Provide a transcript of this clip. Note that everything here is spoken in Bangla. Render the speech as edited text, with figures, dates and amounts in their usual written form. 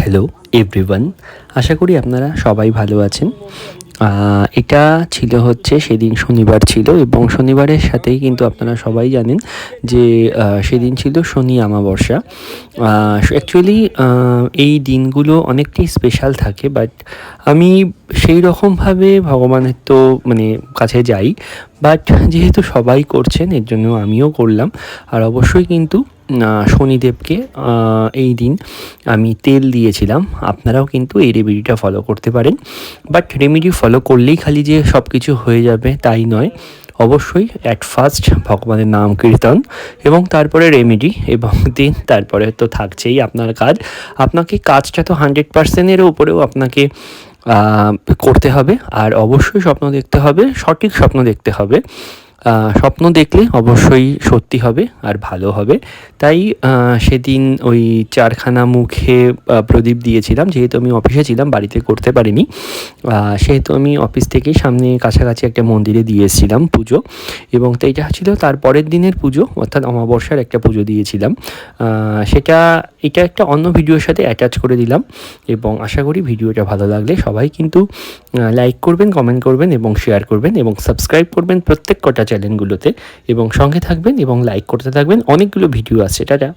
হ্যালো এভরিওয়ান, আশা করি আপনারা সবাই ভালো আছেন। এটা ছিল হচ্ছে সেদিন শনিবার ছিল এবং শনিবারের সাথেই কিন্তু আপনারা সবাই জানেন যে সেদিন ছিল শনি অমাবস্যা। অ্যাকচুয়ালি এই দিনগুলো অনেকটাই স্পেশাল থাকে, বাট আমি সেই রকমভাবে ভগবানের তো কাছে যাই, বাট যেহেতু সবাই করছেন এর জন্য আমিও করলাম। আর অবশ্যই কিন্তু শনিদেবকে এই দিন আমি তেল দিয়েছিলাম। আপনারাও কিন্তু এই রেমেডিটা ফলো করতে পারেন, বাট রেমেডি ফলো করলেই খালি যে সব কিছু হয়ে যাবে তাই নয়। অবশ্যই অ্যাট ফার্স্ট ভগবানের নাম কীর্তন এবং তারপরে রেমেডি এবং দেন তারপরে তো থাকছেই আপনার কাজ। আপনাকে কাজটা তো 100%-এর উপরেও আপনাকে করতে হবে। আর অবশ্যই স্বপ্ন দেখতে হবে, সঠিক স্বপ্ন দেখতে হবে। স্বপ্ন দেখলে অবশ্যই সত্যি হবে আর ভালো হবে। তাই সেদিন ওই 4খানা মুখে প্রদীপ দিয়েছিলাম। যেহেতু আমি অফিসে ছিলাম, বাড়িতে করতে পারিনি, সেহেতু আমি অফিস থেকেই সামনে কাছাকাছি একটা মন্দিরে দিয়ে এসেছিলাম পুজো। এবং তো এটা ছিল তারপরের দিনের পুজো, অর্থাৎ অমাবস্যার একটা পুজো দিয়েছিলাম। এটা একটা অন্য ভিডিওর সাথে অ্যাটাচ করে দিলাম এবং আশা করি ভিডিওটা ভালো লাগলে সবাই কিন্তু লাইক করবেন, কমেন্ট করবেন এবং শেয়ার করবেন এবং সাবস্ক্রাইব করবেন প্রত্যেক কটা চ্যানেলগুলোতে এবং সঙ্গে থাকবেন এবং লাইক করতে থাকবেন। অনেকগুলো ভিডিও আছে। টাটা।